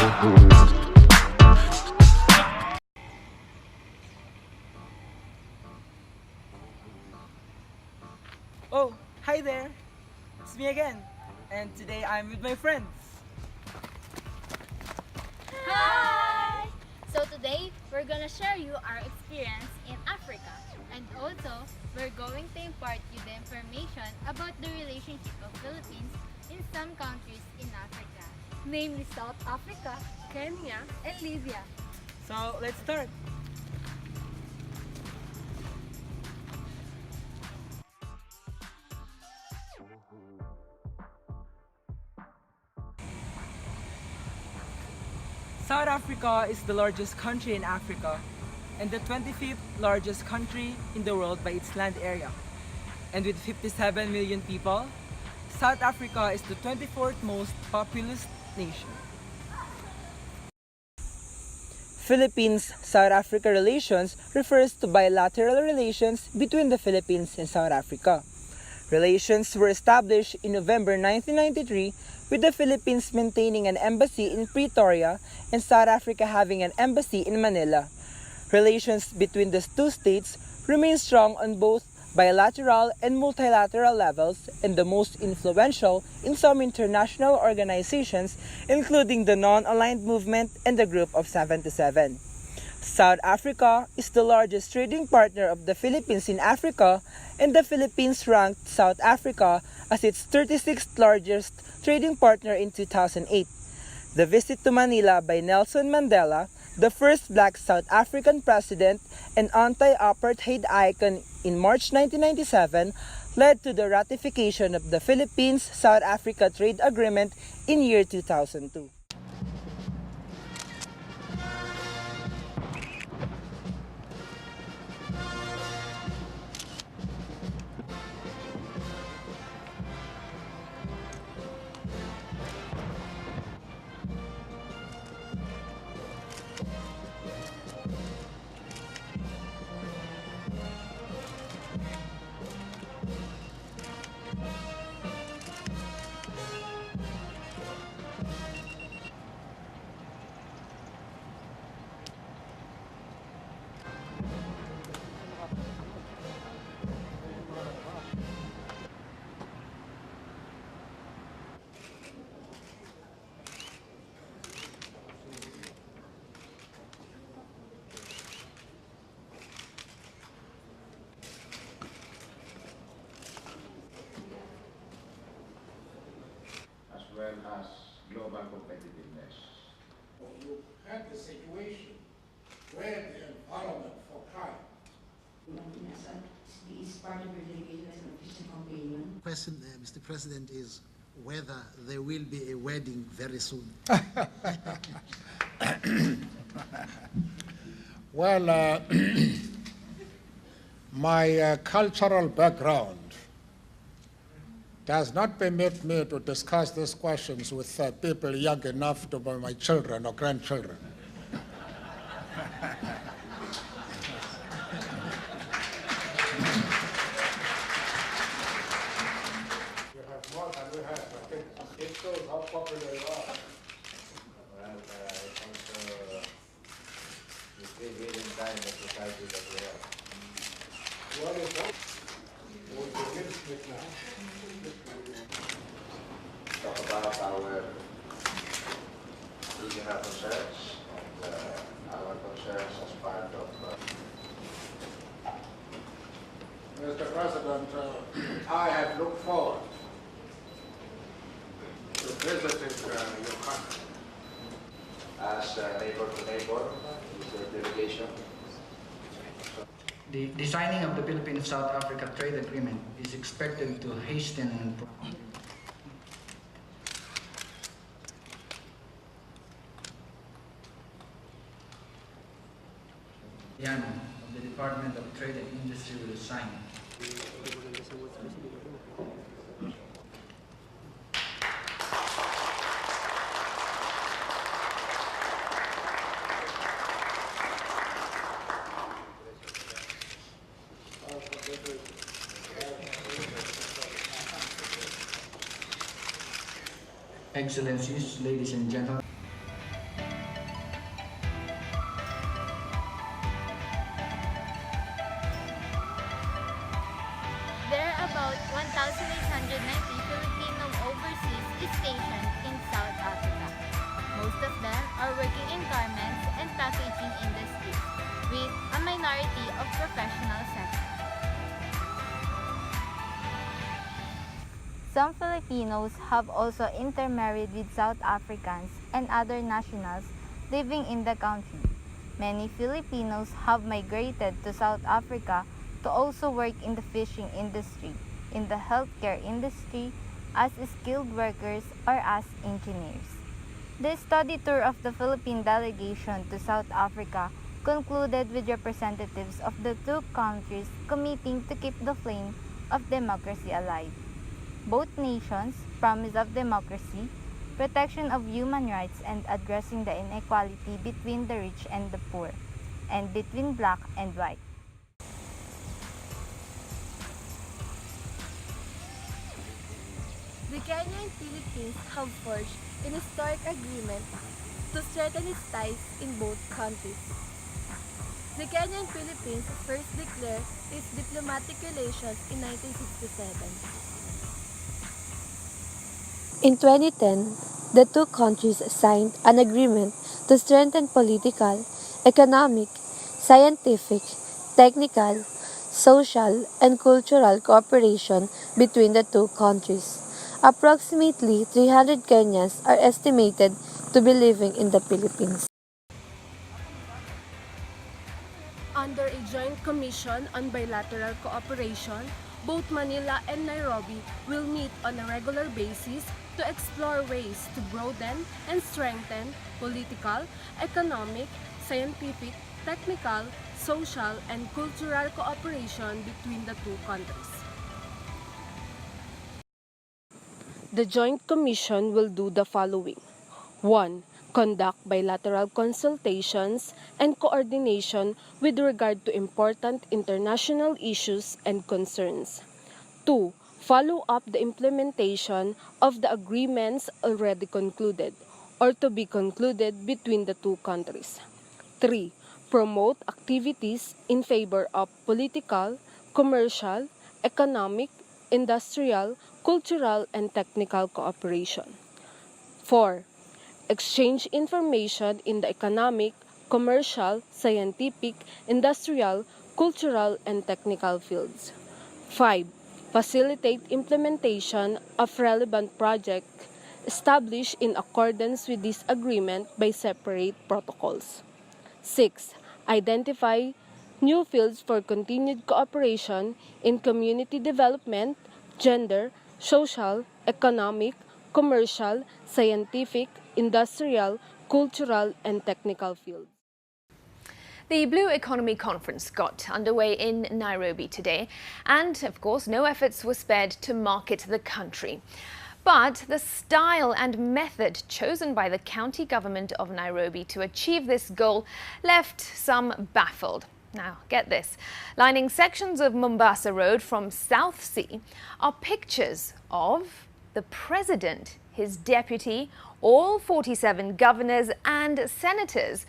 Oh, hi there! It's me again, and today I'm with my friends. Hi! So today, we're gonna share you our experience in Africa. And also, we're going to impart you the information about the relationship of Philippines in some countries in Africa, namely South Africa, Kenya, and Libya. So let's start. South Africa is the largest country in Africa and the 25th largest country in the world by its land area. And with 57 million people, South Africa is the 24th most populous nation. Philippines-South Africa relations refers to bilateral relations between the Philippines and South Africa. Relations were established in November 1993 with the Philippines maintaining an embassy in Pretoria and South Africa having an embassy in Manila. Relations between the two states remain strong on both bilateral and multilateral levels and the most influential in some international organizations, including the Non-Aligned Movement and the Group of 77. South Africa is the largest trading partner of the Philippines in Africa, and the Philippines ranked South Africa as its 36th largest trading partner in 2008. The visit to Manila by Nelson Mandela, the first black South African president and anti-apartheid icon in March 1997, led to the ratification of the Philippines-South Africa Trade Agreement in year 2002. As well as global competitiveness. You had the situation where the environment for crime. Is part of your delegation as an official companion. Question, Mr. President, is whether there will be a wedding very soon. Well, my cultural background does not permit me to discuss these questions with people young enough to be my children or grandchildren. You have more than we have. I think it shows how popular you are. Well, I think it's really in time the society that we have. What is that? We'll begin with now. Talk about our regional concerns and our concerns as part of Mr. President, I have looked forward to visiting your country. as neighbor to neighbor with the delegation. The signing of the Philippine-South Africa Trade Agreement is expected to hasten of the Department of Trade and Industry will sign. Excellencies, ladies and gentlemen. them are working in garments and packaging industries, with a minority of professional sector. Some Filipinos have also intermarried with South Africans and other nationals living in the country. Many Filipinos have migrated to South Africa to also work in the fishing industry, in the healthcare industry, as skilled workers or as engineers. The study tour of the Philippine delegation to South Africa concluded with representatives of the two countries committing to keep the flame of democracy alive. Both nations promise of democracy, protection of human rights, and addressing the inequality between the rich and the poor, and between black and white. The Kenya and Philippines have forged an historic agreement to strengthen its ties in both countries. The Kenya and Philippines first declared its diplomatic relations in 1967. In 2010, the two countries signed an agreement to strengthen political, economic, scientific, technical, social, and cultural cooperation between the two countries. Approximately 300 Kenyans are estimated to be living in the Philippines. Under a joint commission on bilateral cooperation, both Manila and Nairobi will meet on a regular basis to explore ways to broaden and strengthen political, economic, scientific, technical, social, and cultural cooperation between the two countries. The Joint Commission will do the following. 1. Conduct bilateral consultations and coordination with regard to important international issues and concerns. 2. Follow up the implementation of the agreements already concluded or to be concluded between the two countries. 3. Promote activities in favor of political, commercial, economic, industrial, cultural, and technical cooperation. 4. Exchange information in the economic, commercial, scientific, industrial, cultural, and technical fields. 5. Facilitate implementation of relevant projects established in accordance with this agreement by separate protocols. 6. Identify new fields for continued cooperation in community development, gender, social, economic, commercial, scientific, industrial, cultural, and technical fields. The Blue Economy Conference got underway in Nairobi today, and of course no efforts were spared to market the country. But the style and method chosen by the county government of Nairobi to achieve this goal left some baffled. Now, get this. Lining sections of Mombasa Road from South Sea are pictures of the president, his deputy, all 47 governors and senators.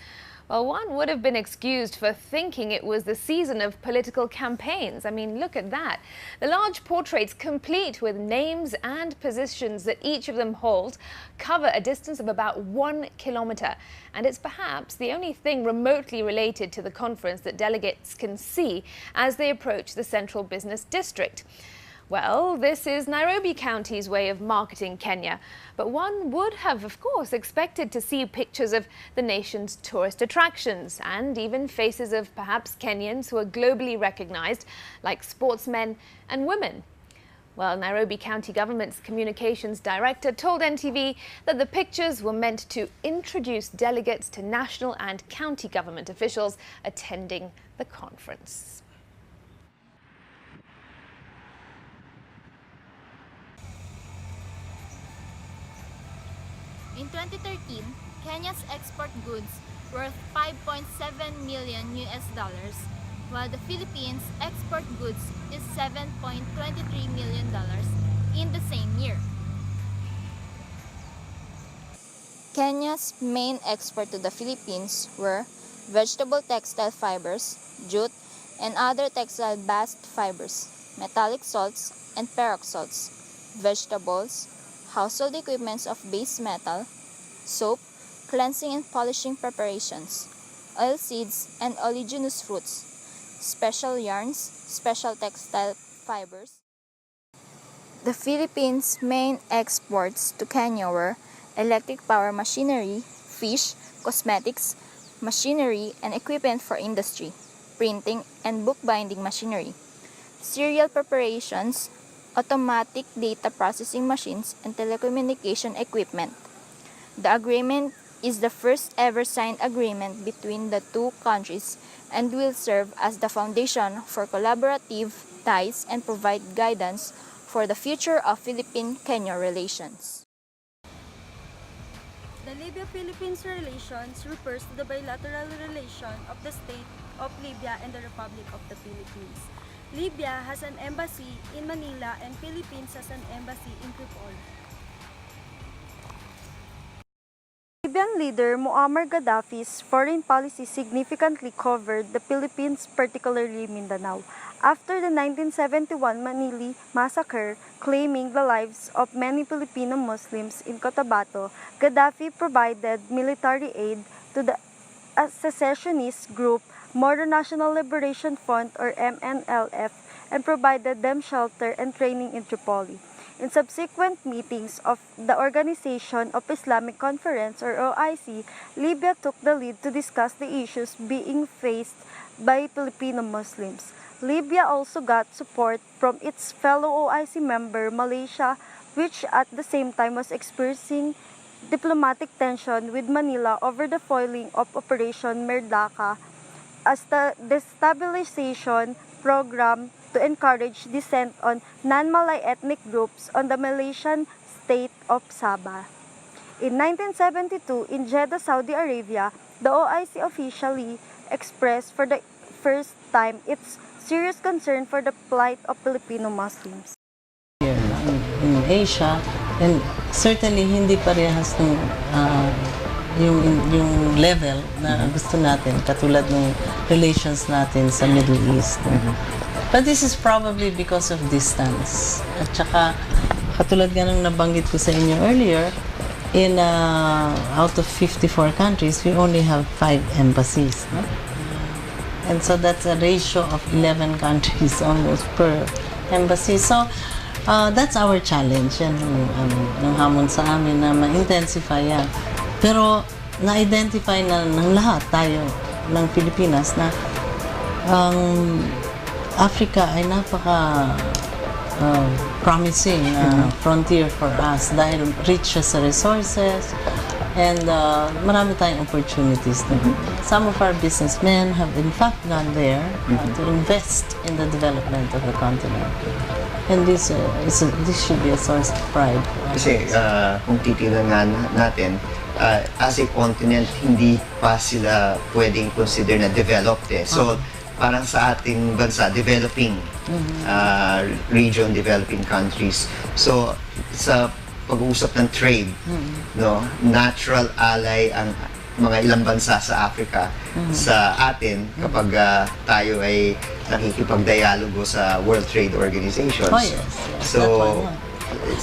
Well, one would have been excused for thinking it was the season of political campaigns. I mean, look at that. The large portraits, complete with names and positions that each of them hold, cover a distance of about 1 kilometre. And it's perhaps the only thing remotely related to the conference that delegates can see as they approach the central business district. Well, this is Nairobi County's way of marketing Kenya, but one would have, of course, expected to see pictures of the nation's tourist attractions and even faces of perhaps Kenyans who are globally recognized, like sportsmen and women. Well, Nairobi County Government's communications director told NTV that the pictures were meant to introduce delegates to national and county government officials attending the conference. In 2013, Kenya's export goods worth 5.7 million US dollars, while the Philippines' export goods is $7.23 million in the same year. Kenya's main export to the Philippines were vegetable textile fibers, jute, and other textile bast fibers, metallic salts and perox salts, vegetables, household equipments of base metal, soap, cleansing and polishing preparations, oilseeds and oleaginous fruits, special yarns, special textile fibers. The Philippines' main exports to Kenya were electric power machinery, fish, cosmetics, machinery and equipment for industry, printing and bookbinding machinery, cereal preparations, automatic data processing machines, and telecommunication equipment. The agreement is the first ever signed agreement between the two countries and will serve as the foundation for collaborative ties and provide guidance for the future of Philippine-Kenya relations. The Libya-Philippines relations refers to the bilateral relation of the state of Libya and the Republic of the Philippines. Libya has an embassy in Manila and Philippines has an embassy in Tripoli. Libyan leader Muammar Gaddafi's foreign policy significantly covered the Philippines, particularly Mindanao. After the 1971 Manili massacre, claiming the lives of many Filipino Muslims in Cotabato, Gaddafi provided military aid to the secessionist group Moro National Liberation Front or MNLF and provided them shelter and training in Tripoli. In subsequent meetings of the Organization of Islamic Conference or OIC, Libya took the lead to discuss the issues being faced by Filipino Muslims. Libya also got support from its fellow OIC member Malaysia, which at the same time was experiencing diplomatic tension with Manila over the foiling of Operation Merdaka as the destabilization program to encourage dissent on non-Malay ethnic groups on the Malaysian state of Sabah. In 1972, in Jeddah, Saudi Arabia, the OIC officially expressed for the first time its serious concern for the plight of Filipino Muslims. Here in Asia, and certainly hindi parehas ng yung level na gusto natin, katulad ng relations natin sa Middle East. But this is probably because of distance. At saka, katulad nga nang nabanggit ko sa inyo earlier, in out of 54 countries, we only have 5 embassies. No? And so that's a ratio of 11 countries almost per embassy. So that's our challenge. Yan ang hamon sa amin na ma-intensify yan. Pero na-identify na ng lahat tayo ng Pilipinas na ang Africa ay napaka promising frontier for us dahil rich siya sa resources and marami tayong opportunities. Some of our businessmen have in fact gone there to invest in the development of the continent. And this should be a source of pride. Kasi kung titignan natin, as a continent, hindi pa sila pwedeng consider na developed eh. So, parang sa ating bansa, developing region, developing countries. So, sa pag-uusap ng trade, no, natural ally ang mga ilang bansa sa Africa sa atin kapag tayo ay nakikipagdialogo sa World Trade Organization. Oh, yes. So,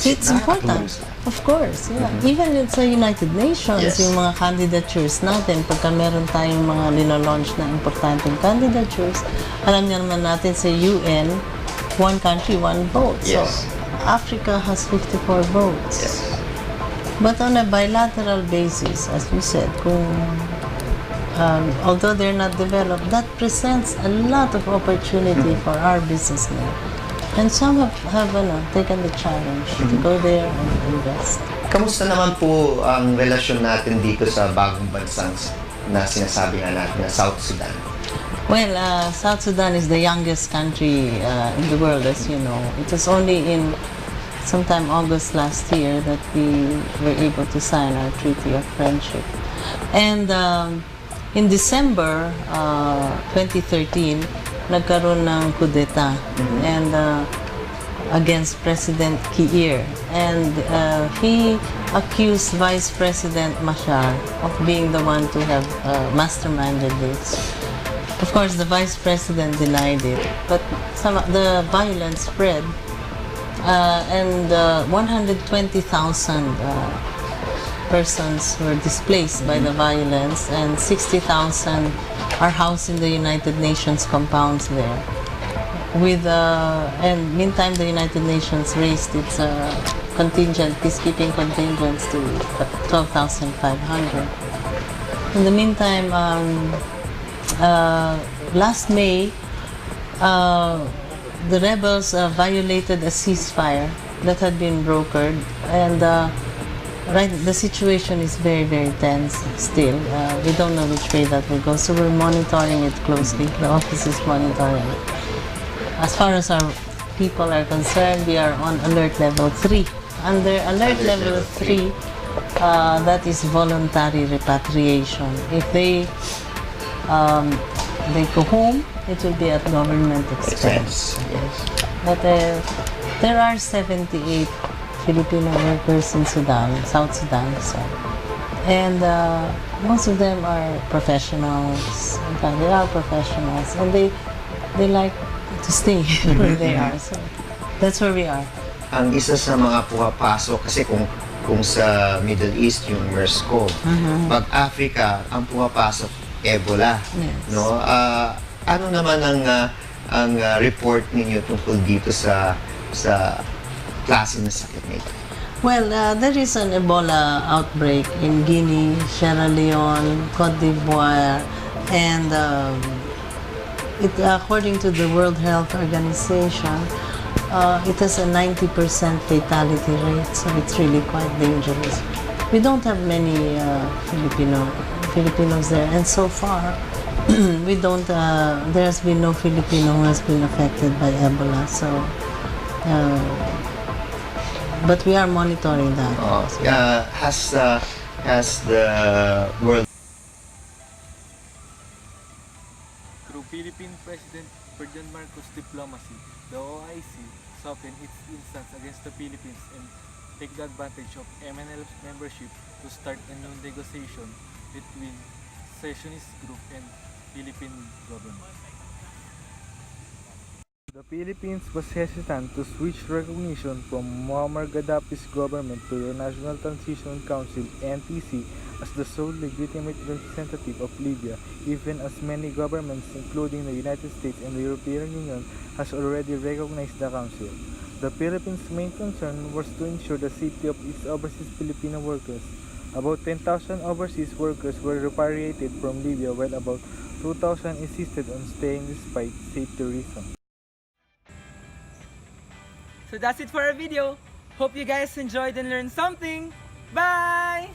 it's important. Of course, yeah. Even sa United Nations, yung mga candidatures natin, pagka meron tayong mga linalaunch na importanteng candidatures, alam niya naman natin sa UN, one country, one vote. So, Africa has 54 votes. But on a bilateral basis, as you said, although they're not developed, that presents a lot of opportunity for our businessmen. And some have taken the challenge to go there and invest. Kamusta naman po ang relasyon natin dito sa bagong bansang na sinasabi nga natin na South Sudan? Well, South Sudan is the youngest country in the world, as you know. It was only in sometime August last year that we were able to sign our Treaty of Friendship. And in December 2013, nagkaroon ng kudeta and against President Kiir, and he accused Vice President Machar of being the one to have masterminded this. Of course, the Vice President denied it, but the violence spread, and 120,000 persons were displaced by the violence, and 60,000 are housed in the United Nations compounds there. And meantime, the United Nations raised its peacekeeping contingents to 12,500. In the meantime, last May, the rebels violated a ceasefire that had been brokered, and the situation is very, very tense still. We don't know which way that will go, so we're monitoring it closely. The office is monitoring it. As far as our people are concerned, we are on alert level 3. Under alert level 3, that is voluntary repatriation. If they go home, it will be at government expense. Yes. But there are 78 Filipino workers in Sudan, South Sudan. And most of them are professionals. In fact, they are professionals, and they like to stay where they are. So that's where we are. Ang isa sa mga pumapasok, kasi kung sa Middle East yung MERS-CoV, pag Africa, ang pumapasok, Ebola. Yes. No? Ano naman ang report ninyo tungkol dito sa klase ng sakit nito? Well, there is an Ebola outbreak in Guinea, Sierra Leone, Cote d'Ivoire, and according to the World Health Organization, it has a 90% fatality rate, so it's really quite dangerous. We don't have many Filipinos there, and so far, there has been no Filipino who has been affected by Ebola, so, but we are monitoring that. Has the world Through Philippine President Ferdinand Marcos' diplomacy, the OIC softened its instance against the Philippines and take the advantage of MNL's membership to start a new negotiation between secessionist group and Philippine government. The Philippines was hesitant to switch recognition from Muammar Gaddafi's government to the National Transition Council (NTC) as the sole legitimate representative of Libya, even as many governments, including the United States and the European Union, has already recognized the council. The Philippines' main concern was to ensure the safety of its overseas Filipino workers. About 10,000 overseas workers were repatriated from Libya, while about 2,000 insisted on staying despite safety reasons. So that's it for our video. Hope you guys enjoyed and learned something. Bye!